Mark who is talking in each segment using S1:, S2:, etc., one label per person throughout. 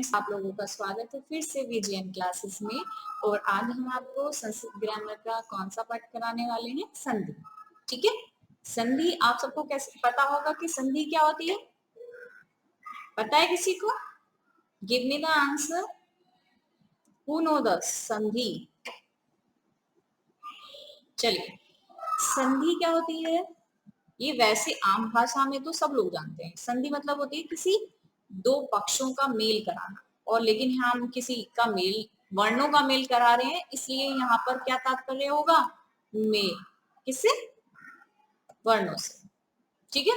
S1: आप लोगों का स्वागत है फिर से वीजीएन क्लासेस में। और आज हम आपको संस्कृत ग्रामर का कौन सा पाठ कराने वाले हैं? संधि। ठीक है, संधि आप सबको कैसे पता होगा कि संधि क्या होती है? पता है किसी को? Give me the answer. Who know the संधि? चलिए, संधि क्या होती है? ये वैसे आम भाषा में तो सब लोग जानते हैं। संधि मतलब होती है किसी दो पक्षों का मेल कराना। और लेकिन यहाँ हम किसी का मेल, वर्णों का मेल करा रहे हैं, इसलिए यहाँ पर क्या तात्पर्य होगा? मेल। किससे? वर्णों से। ठीक है,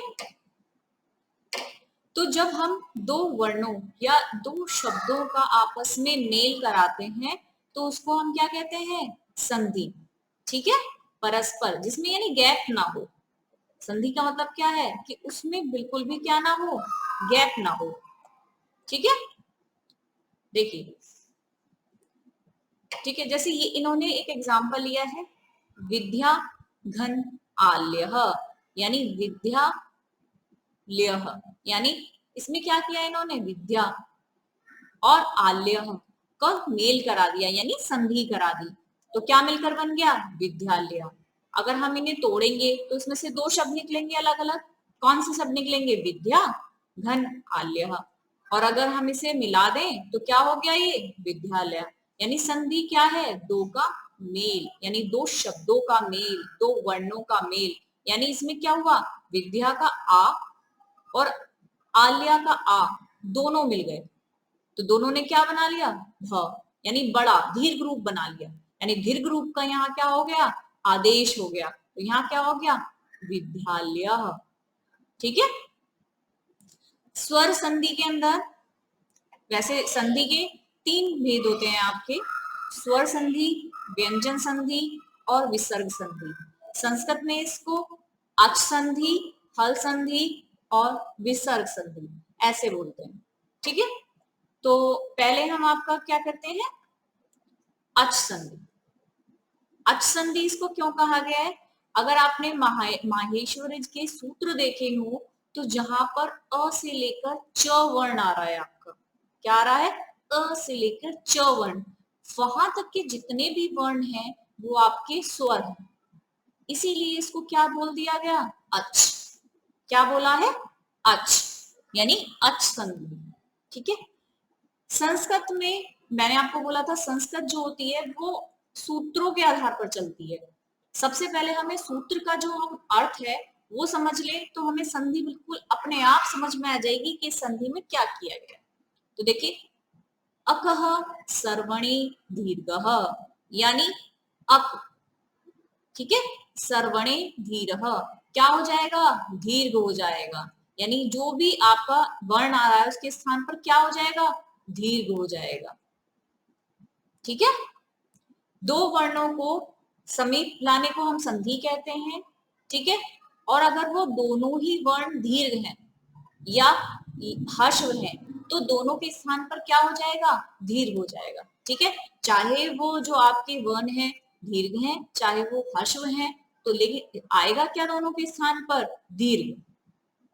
S1: तो जब हम दो वर्णों या दो शब्दों का आपस में मेल कराते हैं तो उसको हम क्या कहते हैं? संधि। ठीक है, परस्पर, जिसमें यानी गैप ना हो। संधि का मतलब क्या है कि उसमें बिल्कुल भी क्या ना हो? गैप ना हो। ठीक है, देखिए, ठीक है, जैसे ये इन्होंने एक एग्जांपल लिया है, विद्या घन आल्य, यानी विद्या ल्यह, यानी इसमें क्या किया इन्होंने? विद्या और आल्य का मेल करा दिया, यानी संधि करा दी। तो क्या मिलकर बन गया? विद्यालय। अगर हम इन्हें तोड़ेंगे तो इसमें से दो शब्द निकलेंगे अलग अलग। कौन से शब्द निकलेंगे? विद्या घन आल्य। और अगर हम इसे मिला दें तो क्या हो गया? ये विद्यालय। यानी संधि क्या है? दो का मेल, यानी दो शब्दों का मेल, दो वर्णों का मेल। यानी इसमें क्या हुआ? विद्या का आ और आल्या का आ दोनों मिल गए, तो दोनों ने क्या बना लिया? भ, यानी बड़ा दीर्घ रूप बना लिया। यानी दीर्घ रूप का यहाँ क्या हो गया? आदेश हो गया। तो यहाँ क्या हो गया? विद्यालय। ठीक है, स्वर संधि के अंदर वैसे संधि के तीन भेद होते हैं आपके: स्वर संधि, व्यंजन संधि और विसर्ग संधि। संस्कृत में इसको अच संधि, हल संधि और विसर्ग संधि ऐसे बोलते हैं। ठीक है, तो पहले हम आपका क्या करते हैं? अच संधि। अच संधि इसको क्यों कहा गया है? अगर आपने माहेश्वर के सूत्र देखे हो तो जहां पर अ से लेकर च वर्ण आ रहा है, आपका क्या आ रहा है? अ से लेकर च वर्ण, वहां तक के जितने भी वर्ण हैं वो आपके स्वर हैं। इसीलिए इसको क्या बोल दिया गया? अच। क्या बोला है? अच, यानी अच संधि। ठीक है, संस्कृत में मैंने आपको बोला था संस्कृत जो होती है वो सूत्रों के आधार पर चलती है। सबसे पहले हमें सूत्र का जो हम अर्थ है वो समझ ले तो हमें संधि बिल्कुल अपने आप समझ में आ जाएगी कि संधि में क्या किया गया। तो देखिए, अकह सर्वणे दीर्घ, यानी अक, ठीक है, सर्वणे धीरह, क्या हो जाएगा? दीर्घ हो जाएगा। यानी जो भी आपका वर्ण आ रहा है उसके स्थान पर क्या हो जाएगा? दीर्घ हो जाएगा। ठीक है, दो वर्णों को समीप लाने को हम संधि कहते हैं। ठीक है, और अगर वो दोनों ही वर्ण दीर्घ हैं या ह्रस्व हैं तो दोनों के स्थान पर क्या हो जाएगा? दीर्घ हो जाएगा। ठीक है, चाहे वो जो आपके वर्ण है दीर्घ हैं, चाहे वो ह्रस्व हैं, तो लेकिन आएगा क्या दोनों के स्थान पर? दीर्घ।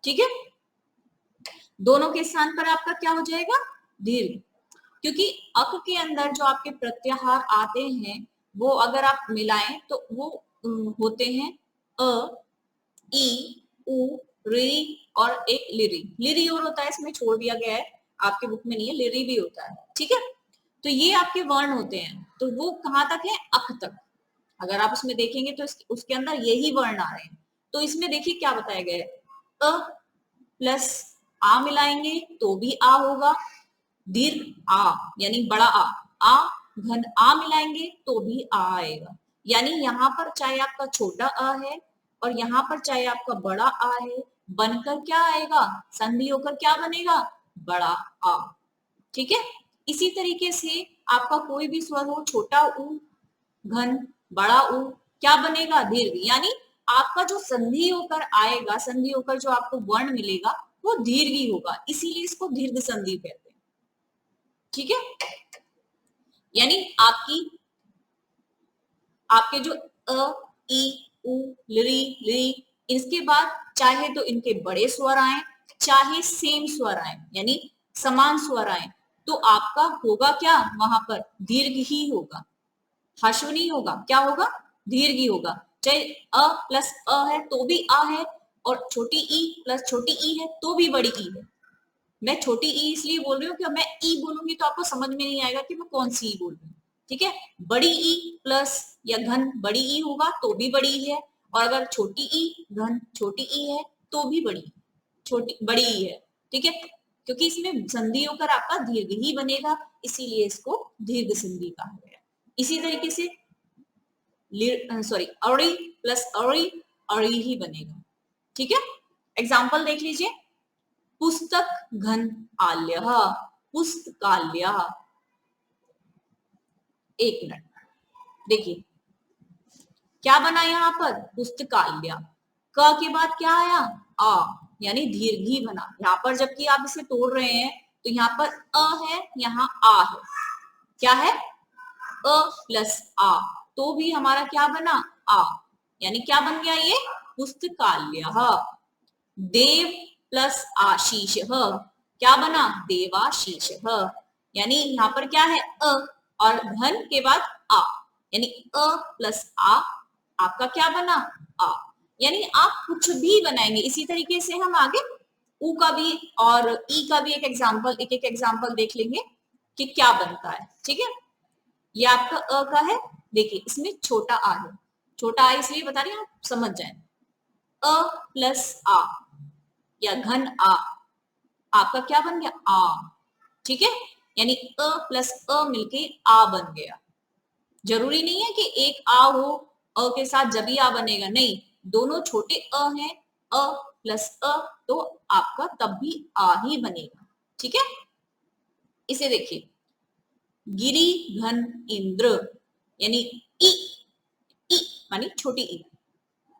S1: ठीक है, दोनों के स्थान पर आपका क्या हो जाएगा? दीर्घ। क्योंकि अक के अंदर जो आपके प्रत्याहार आते हैं वो अगर आप मिलाएं तो वो होते हैं अ, ई, उ, री और एक लिरी। लिरी और होता है, इसमें छोड़ दिया गया है, आपके बुक में नहीं है, लिरी भी होता है। ठीक है, तो ये आपके वर्ण होते हैं, तो वो कहाँ तक है? अक तक। अगर आप उसमें देखेंगे तो उसके अंदर यही वर्ण आ रहे हैं। तो इसमें देखिए क्या बताया गया है, अ प्लस आ मिलाएंगे तो भी आ होगा, दीर्घ आ यानी बड़ा आ घन आ मिलाएंगे तो भी आ आएगा। यानी यहाँ पर चाहे आपका छोटा आ है और यहाँ पर चाहे आपका बड़ा आ है, बनकर क्या आएगा? संधि होकर क्या बनेगा? बड़ा आ। ठीक है, इसी तरीके से आपका कोई भी स्वर हो, छोटा उ, घन, बड़ा उ, क्या बनेगा? दीर्घ। यानी आपका जो संधि होकर आएगा, संधि होकर जो आपको वर्ण मिलेगा वो दीर्घ ही होगा, इसीलिए इसको दीर्घ संधि कहते हैं। ठीक है, यानी आपके जो अ, ई, उ, ली, ली, इसके बाद चाहे तो इनके बड़े स्वर आए, चाहे सेम स्वर आए, यानी समान स्वर आए, तो आपका होगा क्या, वहां पर दीर्घ ही होगा, ह्रस्व नहीं होगा, क्या होगा, दीर्घ ही होगा। चाहे अ प्लस अ है तो भी आ है, और छोटी ई प्लस छोटी ई है तो भी बड़ी ई है। मैं छोटी ई इसलिए बोल रही हूँ कि मैं ई बोलूंगी तो आपको समझ में नहीं आएगा कि मैं कौन सी ई बोल रही हूँ, ठीक है। बड़ी ई प्लस या घन बड़ी ई होगा तो भी बड़ी ई है, और अगर छोटी ई घन छोटी ई है तो भी छोटी बड़ी ई है, ठीक है। क्योंकि इसमें संधि होकर आपका दीर्घ ही बनेगा, इसीलिए इसको दीर्घ संधि कहा गया। इसी तरीके से सॉरी अड़ी प्लस अड़ी ही बनेगा, ठीक है। एग्जाम्पल देख लीजिए, पुस्तक घन आल्य, पुस्तकाल्य। एक मिनट देखिए क्या बना यहाँ पर, पुस्तकाल्य, क के बाद क्या आया, आ, यानी दीर्घ ही बना यहाँ पर। जबकि आप इसे तोड़ रहे हैं तो यहाँ पर अ है, यहाँ आ है, क्या है, अ प्लस आ, तो भी हमारा क्या बना, आ, यानी क्या बन गया ये, पुस्तकाल्य। देव प्लस आशीष, क्या बना, देवाशीष, यानी यहाँ पर क्या है, अ और घन के बाद आ, यानी अ प्लस आ, आपका क्या बना, आ। यानी आप कुछ भी बनाएंगे। इसी तरीके से हम आगे उ का भी और ई का भी एक एक एग्जाम्पल देख लेंगे कि क्या बनता है, ठीक है। ये आपका अ का है, देखिए इसमें छोटा आ है, छोटा आ इसलिए बता रही हूँ आप समझ जाए। अ प्लस आ या घन आ, आपका क्या बन गया, आ, ठीक है। यानी अ प्लस अ मिलके आ बन गया। जरूरी नहीं है कि एक आ हो, अ के साथ जब ही आ बनेगा, नहीं, दोनों छोटे अ हैं, अ प्लस अ, तो आपका तब भी आ ही बनेगा, ठीक है। इसे देखिए, गिरी घन इंद्र, यानी ई, ई मानी छोटी ई,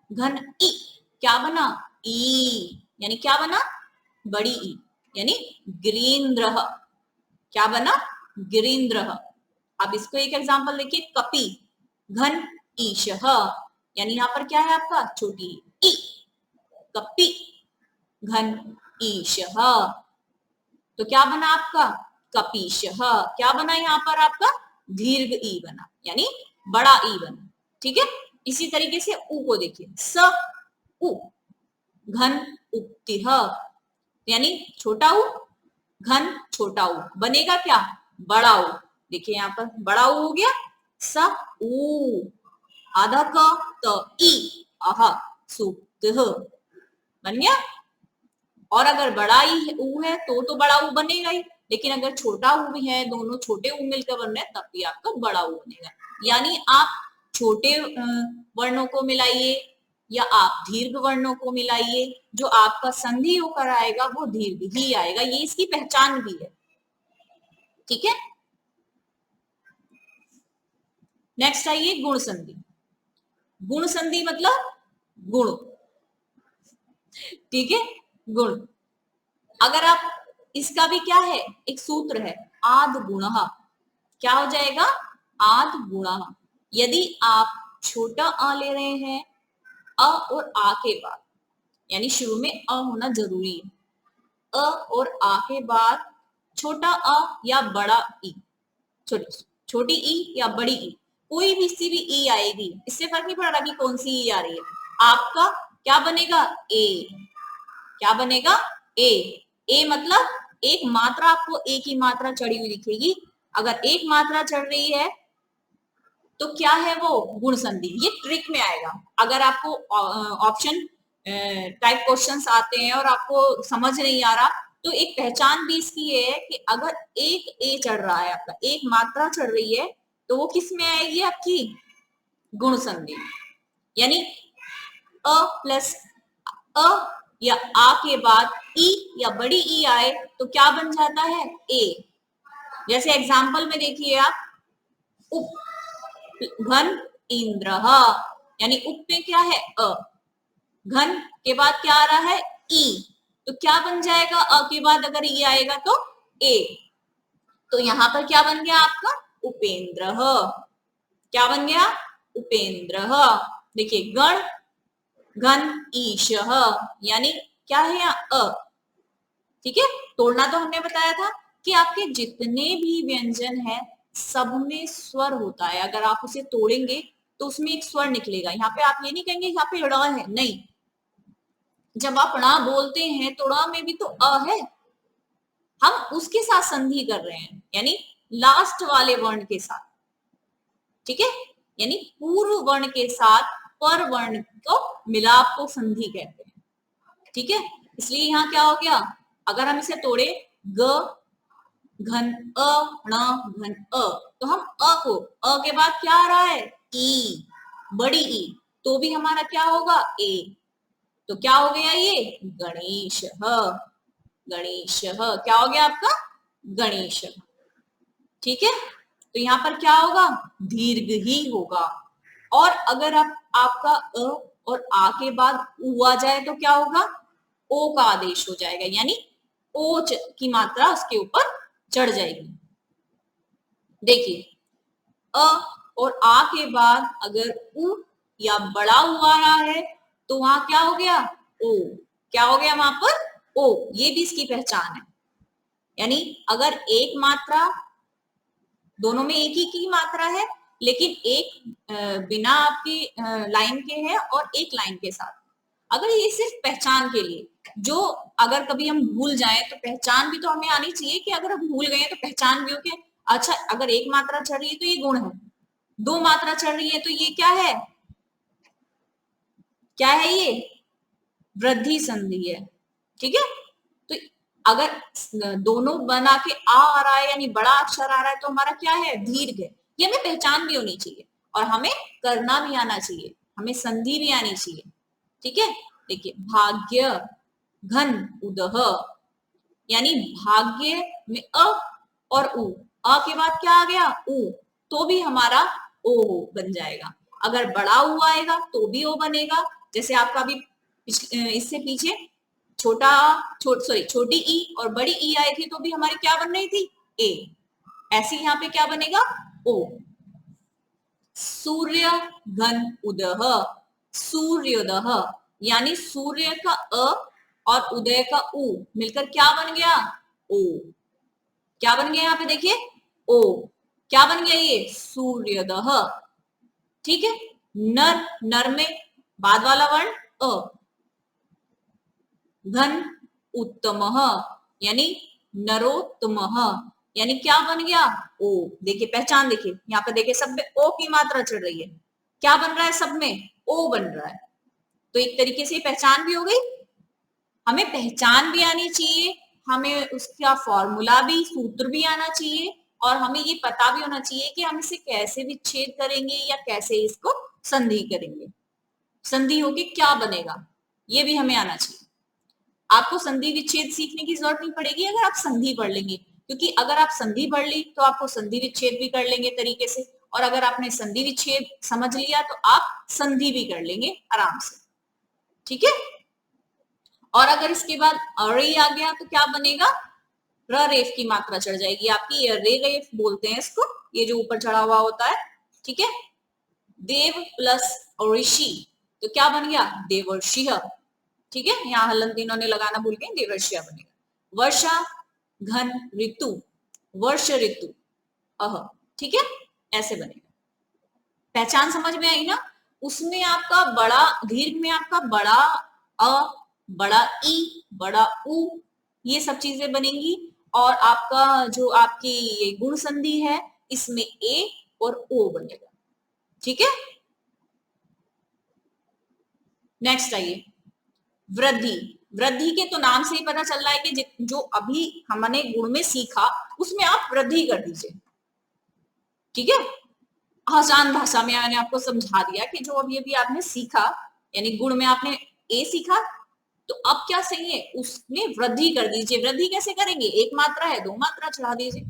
S1: घन ई, क्या बना, ई, यानी क्या बना, बड़ी ई, यानी गिरीन्द्र, क्या बना, गिरीन्द्र। अब इसको एक एग्जांपल देखिए, कपि घन ईश, यानी यहाँ पर क्या है आपका, छोटी ई, कपि घन ईश, तो क्या बना आपका, कपीश, क्या बना यहाँ पर आपका, दीर्घ ई बना, यानी बड़ा ई बना, ठीक है। इसी तरीके से उ को देखिए, स उ घन उक्ति, यानी छोटा उ घन छोटा उ, बनेगा क्या, बड़ा उ। देखिए यहाँ पर बड़ा उ हो गया, स उ, आधा क त ई, अह सुक्त बन गया। और अगर बड़ा ई उ है तो बड़ा उ बनेगा ही, लेकिन अगर छोटा उ भी है, दोनों छोटे उ मिलकर बन रहे हैं, तब भी आपका बड़ा उ बनेगा। यानी आप छोटे वर्णों को मिलाइए या आप दीर्घ वर्णों को मिलाइए, जो आपका संधि होकर आएगा वो दीर्घ ही आएगा, ये इसकी पहचान भी है, ठीक है। नेक्स्ट आइए गुण संधि। गुण संधि मतलब गुण, ठीक है, गुण। अगर आप इसका भी क्या है, एक सूत्र है, आद गुण, क्या हो जाएगा, आद गुण। यदि आप छोटा आ ले रहे हैं, अ और आ के बाद, यानी शुरू में अ होना जरूरी है, अ और आ के बाद छोटा अ या बड़ा ई, छोटी ई या बड़ी ई, कोई भी सी भी ई आएगी, इससे फर्क नहीं पड़ रहा कि कौन सी ई आ रही है, आपका क्या बनेगा, ए, क्या बनेगा, ए। ए मतलब एक मात्रा, आपको एक ही मात्रा चढ़ी हुई दिखेगी। अगर एक मात्रा चढ़ रही है तो क्या है वो, गुण संधि। ये ट्रिक में आएगा, अगर आपको ऑप्शन टाइप क्वेश्चंस आते हैं और आपको समझ नहीं आ रहा, तो एक पहचान भी इसकी है कि अगर एक ए चढ़ रहा है, आपका एक मात्रा चढ़ रही है, तो वो किस में आएगी, आपकी गुण संधि। यानी अ प्लस अ या आ के बाद ई या बड़ी ई आए तो क्या बन जाता है, ए। जैसे एग्जाम्पल में देखिए आप, उप घन इंद्र, यानी उप में क्या है, अ, घन के बाद क्या आ रहा है, ई, तो क्या बन जाएगा, अ के बाद अगर ई आएगा तो ए, तो यहां पर क्या बन गया आपका, उपेंद्र, क्या बन गया, उपेंद्र। देखिए गण घन ईश, यानी क्या है यहाँ, अ, ठीक है। तोड़ना तो हमने बताया था कि आपके जितने भी व्यंजन है सब में स्वर होता है। अगर आप उसे तोड़ेंगे तो उसमें एक स्वर निकलेगा। यहाँ पे आप ये नहीं कहेंगे यहाँ पे ड़ है, नहीं, जब आप ण बोलते हैं तो ण में भी तो अ है, हम उसके साथ संधि कर रहे हैं, यानी लास्ट वाले वर्ण के साथ, ठीक है, यानी पूर्व वर्ण के साथ पर वर्ण को मिलाप को संधि कहते हैं, ठीक है। इसलिए यहाँ क्या हो गया, अगर हम इसे तोड़े ग घन अ ण घन अ, तो हम अ को, अ के बाद क्या आ रहा है, ई, बड़ी ई, तो भी हमारा क्या होगा, ए, तो क्या हो गया ये, गणेश, गणेश, क्या हो गया आपका, गणेश, ठीक है। तो यहाँ पर क्या होगा, दीर्घ ही होगा। और अगर आप आपका अ और आ के बाद उ आ जाए तो क्या होगा, ओ का आदेश हो जाएगा, यानी ओ की मात्रा उसके ऊपर चढ़ जाएगी। देखिए अ और आ के बाद अगर उ या बड़ा उ आ रहा है तो वहां क्या हो गया, ओ, क्या हो गया वहां पर, ओ, ये भी इसकी पहचान है। यानी अगर एक मात्रा, दोनों में एक ही की मात्रा है, लेकिन एक बिना आपकी लाइन के है और एक लाइन के साथ, अगर ये सिर्फ पहचान के लिए, जो अगर कभी हम भूल जाएं तो पहचान भी तो हमें आनी चाहिए कि अगर हम भूल गए तो पहचान भी हो कि अच्छा अगर एक मात्रा चढ़ रही है तो ये गुण है, दो मात्रा चढ़ रही है तो ये क्या है, क्या है ये, वृद्धि संधि है, ठीक है। तो अगर दोनों बना के आ रहा है यानी बड़ा अक्षर आ रहा है तो हमारा क्या है, दीर्घ है। ये हमें पहचान भी होनी चाहिए और हमें करना भी आना चाहिए, हमें संधि भी आनी चाहिए, ठीक है। देखिए भाग्य घन उदह, यानी भाग्य में अ और उ, अ के बाद क्या आ गया, उ, तो भी हमारा ओ बन जाएगा। अगर बड़ा उ आएगा तो भी ओ बनेगा, जैसे आपका भी इससे पीछे छोटा सॉरी छोटी ई और बड़ी ई आई थी तो भी हमारी क्या बन रही थी, ए, ऐसे यहाँ पे क्या बनेगा, ओ। सूर्य घन उदह, सूर्योदह, यानी सूर्य का अ और उदय का उ मिलकर क्या बन गया, ओ, क्या बन गया यहाँ पे देखिए, ओ, क्या बन गया ये, सूर्योदह, ठीक है। नर, नर में बाद वाला वर्ण अ, घन उत्तम, यानी नरोत्तम, यानी क्या बन गया, ओ। देखिए पहचान, देखिए यहाँ पे देखिए सब में ओ की मात्रा चढ़ रही है, क्या बन रहा है, सब में ओ बन रहा है, तो एक तरीके से पहचान भी हो गई। हमें पहचान भी आनी चाहिए, हमें उसका फॉर्मूला भी, सूत्र भी आना चाहिए, और हमें ये पता भी होना चाहिए कि हम इसे कैसे विच्छेद करेंगे या कैसे इसको संधि करेंगे, संधि होके क्या बनेगा, ये भी हमें आना चाहिए। आपको संधि विच्छेद सीखने की जरूरत नहीं पड़ेगी अगर आप संधि पढ़ लेंगे, क्योंकि अगर आप संधि पढ़ ली तो आपको संधि विच्छेद भी कर लेंगे तरीके से, और अगर आपने संधि विच्छेद समझ लिया तो आप संधि भी कर लेंगे आराम से, ठीक है। और अगर इसके बाद अरे आ गया तो क्या बनेगा, र रेफ की मात्रा चढ़ जाएगी आपकी, रे रेफ बोलते हैं इसको, ये जो ऊपर चढ़ा हुआ होता है, ठीक है। देव प्लस ऋषि तो क्या बन गया, देवर्षि, ठीक है। यहाँ हलंत इन्होंने लगाना भूल गए, देवर्षिया बनेगा। वर्षा घन ऋतु, वर्ष ऋतु अह, ठीक है, ऐसे बनेगा। पहचान समझ में आई ना, उसमें आपका बड़ा दीर्घ में आपका बड़ा अ, बड़ा ई, बड़ा उ, ये सब चीजें बनेंगी, और आपका जो आपकी ये गुण संधि है इसमें ए और ओ बनेगा, ठीक है। नेक्स्ट आइए, वृद्धि। वृद्धि के तो नाम से ही पता चल रहा है कि जो अभी हमने गुण में सीखा उसमें आप वृद्धि कर दीजिए, ठीक है। आसान भाषा में मैंने आपको समझा दिया कि जो अभी अभी आपने सीखा, यानी गुण में आपने ए सीखा, तो अब क्या सही है, उसमें वृद्धि कर दीजिए। वृद्धि कैसे करेंगे, एक मात्रा है, दो मात्रा चढ़ा दीजिए,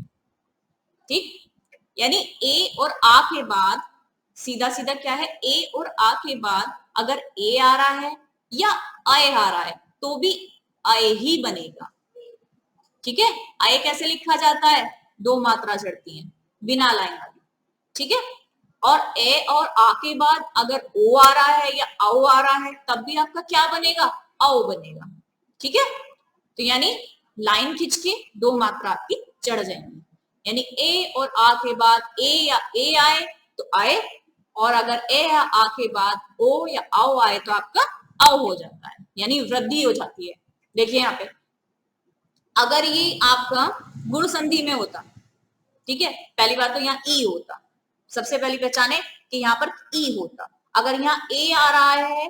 S1: ठीक। यानी ए और आ के बाद सीधा सीधा क्या है, ए और आ के बाद अगर ए आ रहा है या आए आ रहा है तो भी आए ही बनेगा, ठीक है। आए कैसे लिखा जाता है, दो मात्रा चढ़ती है बिना लाइन वाली, ठीक है। और ए और आ के बाद अगर ओ आ रहा है या औ आ रहा है तब भी आपका क्या बनेगा, औ बनेगा, ठीक है। तो यानी लाइन खींच के दो मात्रा आपकी चढ़ जाएंगी। यानी ए और आ के बाद ए या ए आए तो आए, और अगर ए या आ के बाद ओ या आओ आए तो आपका आओ हो जाता है, यानी वृद्धि हो जाती है। देखिए यहाँ पे अगर ये आपका गुण संधि में होता, ठीक है, पहली बात तो यहाँ ई होता, सबसे पहली पहचान है कि यहाँ पर ई होता। अगर यहाँ ए आ रहा है,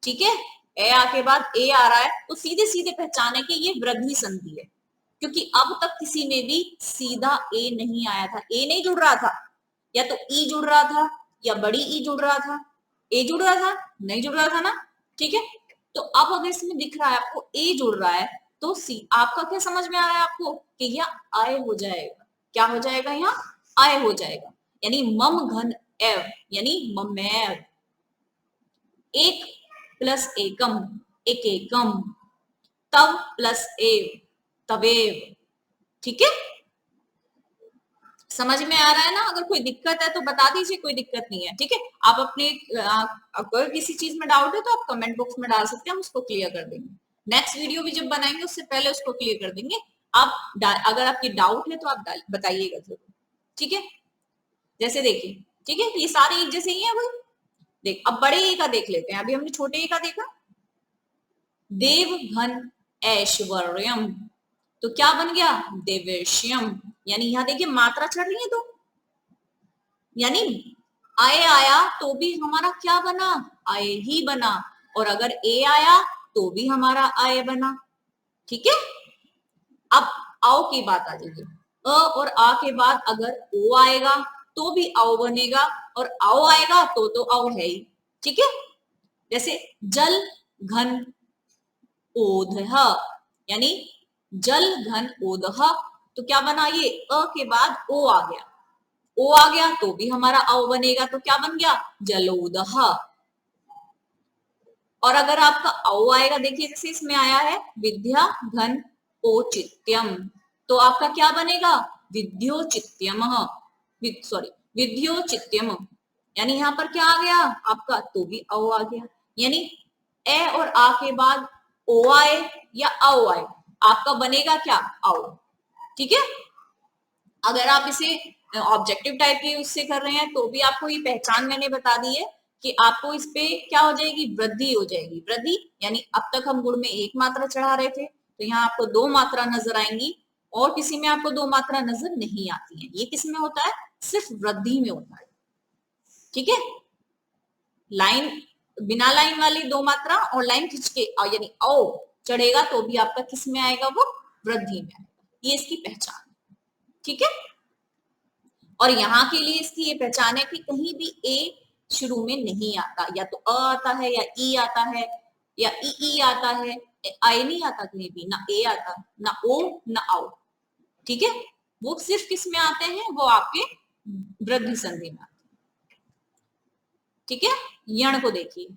S1: ठीक है, ए आ के बाद ए आ रहा है तो सीधे सीधे पहचान है कि ये वृद्धि संधि है, क्योंकि अब तक किसी में भी सीधा ए नहीं आया था, ए नहीं जुड़ रहा था, या तो ई जुड़ रहा था या बड़ी ई जुड़ रहा था, ए जुड़ रहा था नहीं जुड़ रहा था ना, ठीक है। तो अब अगर इसमें दिख रहा है आपको ए जुड़ रहा है तो सी आपका क्या समझ में आ रहा है आपको कि यह आय हो जाएगा, क्या हो जाएगा, यहाँ आय हो जाएगा, यानी मम घन एव यानी ममेव, एक प्लस एकम एक एकम, तव प्लस एव तवेव, ठीक है, समझ में आ रहा है ना। अगर कोई दिक्कत है तो बता दीजिए, कोई दिक्कत नहीं है, ठीक है। आप अपने अगर किसी चीज में डाउट है तो आप कमेंट बॉक्स में डाल सकते हैं, हम उसको क्लियर कर देंगे। नेक्स्ट वीडियो भी जब बनाएंगे उससे पहले उसको क्लियर कर देंगे। आप अगर आपकी डाउट है तो आप बताइएगा जरूर, ठीक है। जैसे देखिए, ठीक है, ये सारे एक जैसे ही है भाई। देख अब बड़े ए का देख लेते हैं, अभी हमने छोटे ए का देखा, देव घन ऐश्वर्यम, तो क्या बन गया, देवेश्यम, यानी यहां देखिए मात्रा चढ़ रही है, तो यानी आय आया तो भी हमारा क्या बना, आय ही बना, और अगर ए आया तो भी हमारा आय बना, ठीक है। अब आओ की बात आ जाएगी, अ और आ के बाद अगर ओ आएगा तो भी आओ बनेगा, और आओ आएगा तो आओ है ही, ठीक है। जैसे जल घन ओधह, यानी जल घन ओदह, तो क्या बना, ये अ के बाद ओ आ गया, ओ आ गया तो भी हमारा औ बनेगा, तो क्या बन गया, जलोदह। और अगर आपका औ आएगा, देखिए जैसे इसमें आया है विद्या घन औचित्यम, तो आपका क्या बनेगा, विद्योचित्यम, सॉरी विद्योचित्यम, यानी यहाँ पर क्या आ गया आपका, तो भी औ आ गया, यानी ए और आ के बाद ओ आए या औ आए, आपका बनेगा क्या, औ, ठीक है। अगर आप इसे ऑब्जेक्टिव टाइप के उससे कर रहे हैं तो भी आपको ये पहचान मैंने बता दी है कि आपको इस पे क्या हो जाएगी, वृद्धि हो जाएगी। वृद्धि यानी अब तक हम गुण में एक मात्रा चढ़ा रहे थे, तो यहाँ आपको दो मात्रा नजर आएंगी, और किसी में आपको दो मात्रा नजर नहीं आती है। ये किस में होता है, सिर्फ वृद्धि में होता है, ठीक है। लाइन बिना लाइन वाली दो मात्रा और लाइन खींच के यानी औ चढ़ेगा तो भी आपका किस में आएगा, वो वृद्धि में आएगा। ये इसकी पहचान, ठीक है। और यहाँ के लिए इसकी ये पहचान है कि कहीं भी ए शुरू में नहीं आता, या तो अ आता है या ई आता है या ई आता है, आई नहीं आता कहीं भी, ना ए आता ना ओ ना आओ, ठीक है। वो सिर्फ किस में आते हैं, वो आपके वृद्धि संधि में आते हैं, ठीक है। यण को देखिए,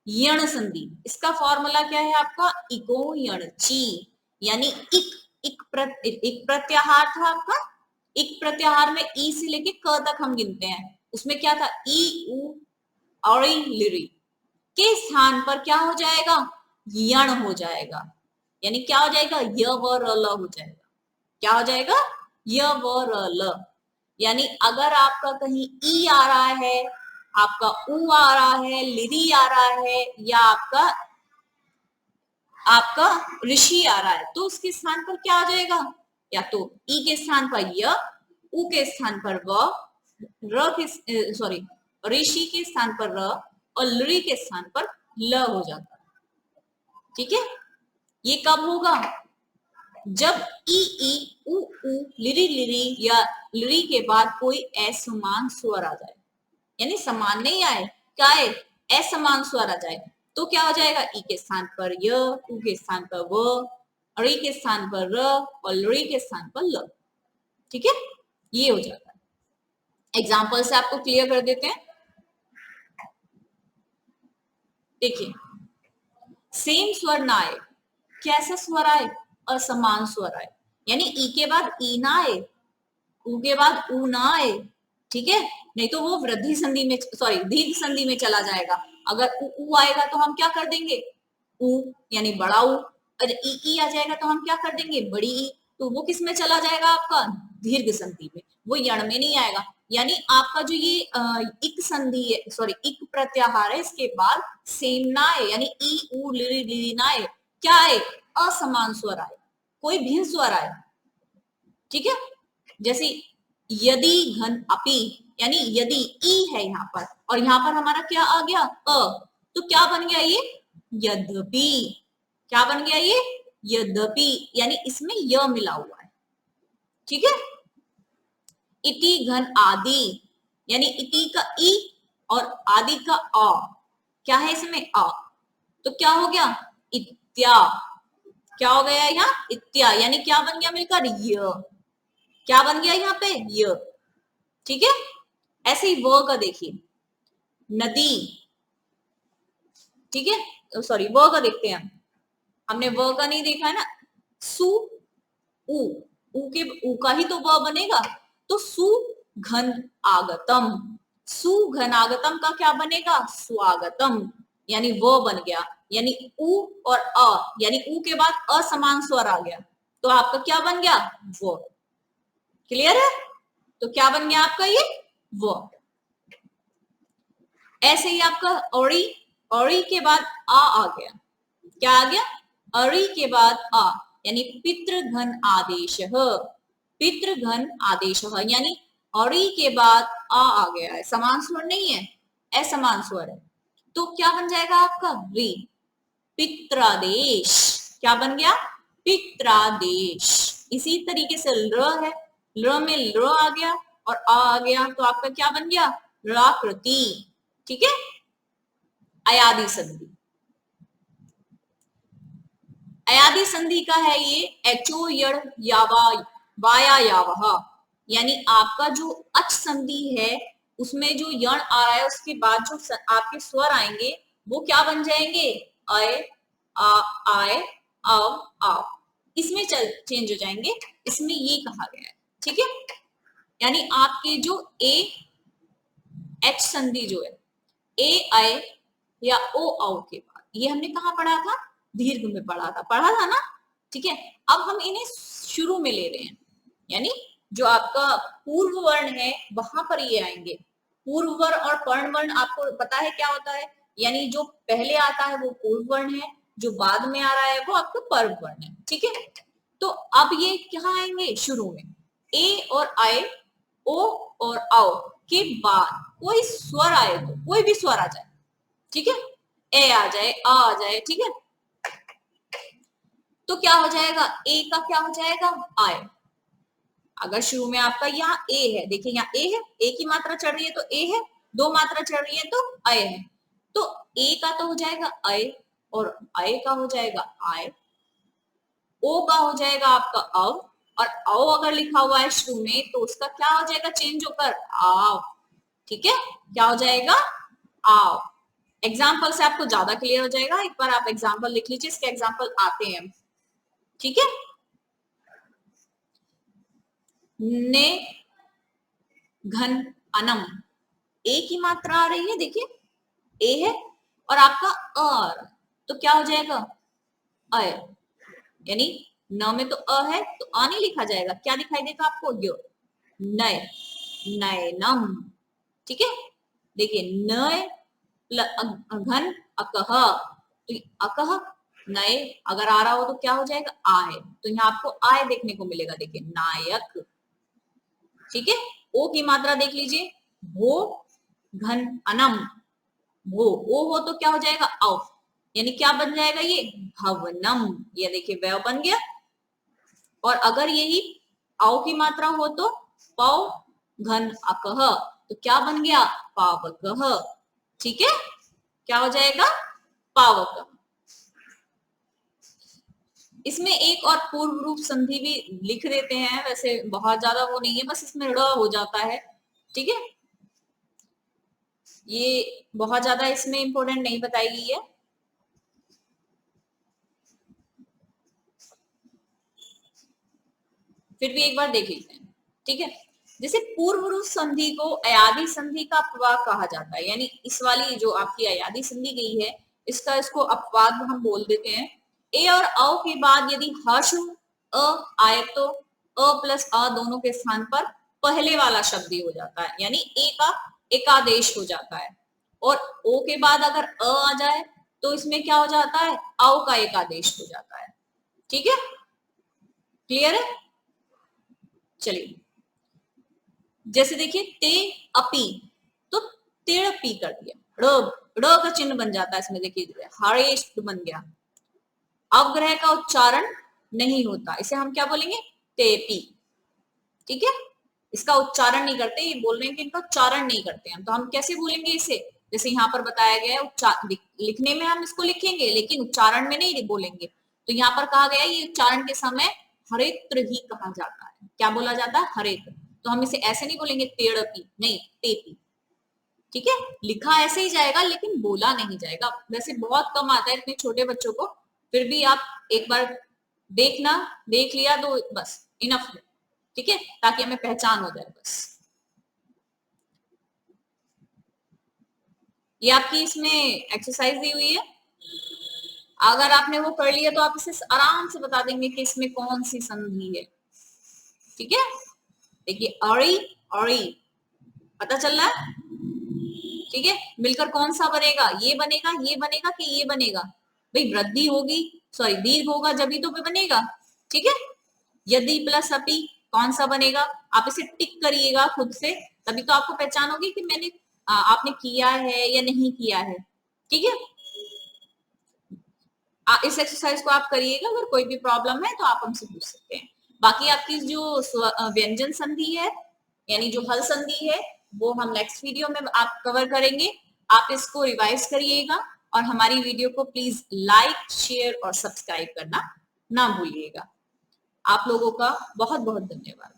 S1: यण संधि, इसका फॉर्मूला क्या है आपका, इको यण ची, यानी इक प्रत्याहार था आपका, इक प्रत्याहार में ई से लेके क तक हम गिनते हैं, उसमें क्या था, ई उ और लिरी के स्थान पर क्या हो जाएगा, यण हो जाएगा, यानी क्या हो जाएगा, य व र ल हो जाएगा, क्या हो जाएगा, य व र ल, यानी अगर आपका कहीं ई आ रहा है, आपका उ आ रहा है, लिरी आ रहा है, या आपका ऋषि आ रहा है, तो उसके स्थान पर क्या आ जाएगा, या तो ई के स्थान पर य, उ के स्थान पर व, र के सॉरी ऋषि के स्थान पर र, और लृ के स्थान पर ल हो जाता है, ठीक है। ये कब होगा, जब ई उ लिरी लिरी या लिरी के बाद कोई असमान स्वर आ जाए, यानी समान नहीं आए, क्या है, असमान स्वर आ जाए, तो क्या हो जाएगा, ई के स्थान पर य, उ के स्थान पर व, ऋ के स्थान पर र, और लृ के स्थान पर ल, ठीक है। ये हो जाता है। एग्जाम्पल से आपको क्लियर कर देते हैं, देखिए सेम स्वर ना आए, कैसा स्वर आए, असमान स्वर आए, यानी ई के बाद ई ना आए, उ के बाद उ ना आए, ठीक है, नहीं तो वो वृद्धि संधि में, सॉरी दीर्घ संधि में चला जाएगा। अगर उ आएगा तो हम क्या कर देंगे, उ यानी बड़ा उ, और ई आ जाएगा तो हम क्या कर देंगे, बड़ी ई, तो वो किस में चला जाएगा आपका, दीर्घ संधि में, वो यण में नहीं आएगा। यानी आपका जो ये इक संधि है, सॉरी इक प्रत्याहार है, इसके बाद सेमनाए यानी ई उ ली ली नाए क्या आए, असमान स्वर आए, कोई भिन्न स्वर आए। ठीक है, जैसे यदि घन अपि, यानी यदि ई है यहाँ पर और यहाँ पर हमारा क्या आ गया अ, तो क्या बन गया ये यद्यपि, क्या बन गया ये यद्यपि, यानी इसमें य मिला हुआ है। ठीक है, इति घन आदि, यानी इति का ई और आदि का अ, क्या है इसमें अ, तो क्या हो गया इत्या, क्या हो गया यहाँ इत्या, यानी क्या बन गया मिलकर य, क्या बन गया यहाँ पे य। ठीक है, ऐसे ही व का देखिए नदी, ठीक है, सॉरी व का देखते हैं, हमने व का नहीं देखा है ना, सु उ, उ के उ का ही तो व बनेगा, तो सु घन आगतम, सु घन आगतम का क्या बनेगा स्वागतम, यानी वो बन गया, यानी उ और अ, यानी उ के बाद असमान स्वर आ गया, तो आपका क्या बन गया वो। क्लियर है, तो क्या बन गया आपका ये वो। ऐसे ही आपका औरी, औरी के बाद आ गया, क्या आ गया अरि के बाद आ, यानी पितृघन आदेश, पितृघन आदेश, यानी औरी के बाद आ गया है, समान स्वर नहीं है, असमान स्वर है, तो क्या बन जाएगा आपका री, पित्रादेश, क्या बन गया पित्रादेश। इसी तरीके से ल है, ल में ल आ गया और आ गया, तो आपका क्या बन गया लाकृति। ठीक है, अयादि संधि, अयादि संधि का है ये एचो यड़ यावा वाया यावह, यानी आपका जो अच संधि है उसमें जो यण आ रहा है उसके बाद जो आपके स्वर आएंगे वो क्या बन जाएंगे अय आ आय अव आव, इसमें चेंज हो जाएंगे, इसमें ये कहा गया है। ठीक है, यानी आपके जो ए एच संधि जो है ए आय या ओ औ के बाद, ये हमने कहा पढ़ा था दीर्घ में पढ़ा था ना। ठीक है, अब हम इन्हें शुरू में ले रहे हैं, यानी जो आपका पूर्व वर्ण है वहां पर ये आएंगे। पूर्व वर्ण और पर्ण वर्ण आपको पता है क्या होता है, यानी जो पहले आता है वो पूर्व वर्ण है, जो बाद में आ रहा है वो आपका पर्व वर्ण है। ठीक है, तो अब ये क्या आएंगे शुरू में, ए और आए, ओ और आओ के बाद कोई स्वर आए तो कोई भी स्वर आ जाए, ठीक है, ए आ जाए आ जाए, ठीक है, तो क्या हो जाएगा ए का क्या हो जाएगा आए। अगर शुरू में आपका यहाँ ए है, देखिए यहाँ ए है, ए की मात्रा चढ़ रही है तो ए है, दो मात्रा चढ़ रही है तो अय है, तो ए का तो हो जाएगा अय और अय का हो जाएगा आय, ओ का हो जाएगा आपका अव, और औ अगर लिखा हुआ है शुरू में तो उसका क्या हो जाएगा चेंज होकर आव। ठीक है, क्या हो जाएगा आव। एग्जाम्पल से आपको ज्यादा क्लियर हो जाएगा, एक बार आप एग्जाम्पल लिख लीजिए, इसके एग्जाम्पल आते हैं। ठीक है, ने घन अनम, ए की मात्रा आ रही है, देखिए ए है और आपका अ, तो क्या हो जाएगा अय, यानी न में तो अ है तो अ नहीं लिखा जाएगा, क्या दिखाई देगा आपको यो नय, नयनम। ठीक है, देखिए नय घन अकह, तो अकह नए अगर आ रहा हो तो क्या हो जाएगा आय, तो यहाँ आपको आय देखने को मिलेगा, देखिए नायक। ठीक है, ओ की मात्रा देख लीजिए, भो घन अनम, भो ओ हो तो क्या हो जाएगा औ, यानी क्या बन जाएगा ये भवनम, ये देखिए वह बन गया। और अगर यही औ की मात्रा हो तो पौ घन अकह, तो क्या बन गया पावकह। ठीक है, क्या हो जाएगा पावक। इसमें एक और पूर्व रूप संधि भी लिख देते हैं, वैसे बहुत ज्यादा वो नहीं है, बस इसमें ड़ हो जाता है। ठीक है, ये बहुत ज्यादा इसमें इंपॉर्टेंट नहीं बताई गई है। फिर भी एक बार देख लेते हैं। ठीक है, जैसे पूर्व रूप संधि को अयादि संधि का अपवाद कहा जाता है, यानी इस वाली जो आपकी अयादि संधि गई है इसका इसको अपवाद हम बोल देते हैं। ए और औ के बाद यदि हर्ष अ आए तो अ प्लस अ दोनों के स्थान पर पहले वाला शब्द ही हो जाता है, यानी ए का एकादेश हो जाता है। और ओ के बाद अगर अ आ जाए तो इसमें क्या हो जाता है, औ का एकादेश हो जाता है। ठीक है, क्लियर है? चलिए, जैसे देखिए ते अपी, तो तेड़पी कर दिया, ड़ का चिन्ह बन जाता है इसमें, देखिए हरेष्ट बन गया। अवग्रह का उच्चारण नहीं होता, इसे हम क्या बोलेंगे, तेपी। ठीक है, इसका उच्चारण नहीं करते, ये बोल रहे हैं कि इनका उच्चारण नहीं करते हम, तो हम कैसे बोलेंगे इसे, जैसे यहाँ पर बताया गया है, लिखने में हम इसको लिखेंगे लेकिन उच्चारण में नहीं बोलेंगे। तो यहाँ पर कहा गया ये उच्चारण के समय हरेत्र ही कहा जाता है। क्या बोला जाता है, हरेत्र। तो हम इसे ऐसे नहीं बोलेंगे तेड़पी, नहीं तेपी। ठीक है, लिखा ऐसे ही जाएगा लेकिन बोला नहीं जाएगा। वैसे बहुत कम आता है इतने छोटे बच्चों को, फिर भी आप एक बार देखना, देख लिया तो बस इनफ है। ठीक है, ताकि हमें पहचान हो जाए बस। ये आपकी इसमें एक्सरसाइज दी हुई है, अगर आपने वो कर लिया तो आप इसे आराम से बता देंगे कि इसमें कौन सी संधि है। ठीक है, देखिए अड़ी अड़ी, पता चल रहा है? ठीक है, मिलकर कौन सा बनेगा, ये बनेगा, ये बनेगा कि ये बनेगा, भाई वृद्धि होगी, सॉरी दीर्घ होगा जब तो बनेगा। ठीक है, यदि प्लस अपी कौन सा बनेगा, आप इसे टिक करिएगा खुद से, तभी तो आपको पहचान होगी कि मैंने आपने किया है या नहीं किया है। ठीक है, इस एक्सरसाइज को आप करिएगा, अगर कोई भी प्रॉब्लम है तो आप हमसे पूछ सकते हैं। बाकी आपकी जो व्यंजन संधि है, यानी जो हल संधि है, वो हम नेक्स्ट वीडियो में आप कवर करेंगे। आप इसको रिवाइज करिएगा और हमारी वीडियो को प्लीज लाइक, शेयर और सब्सक्राइब करना ना भूलिएगा। आप लोगों का बहुत बहुत धन्यवाद।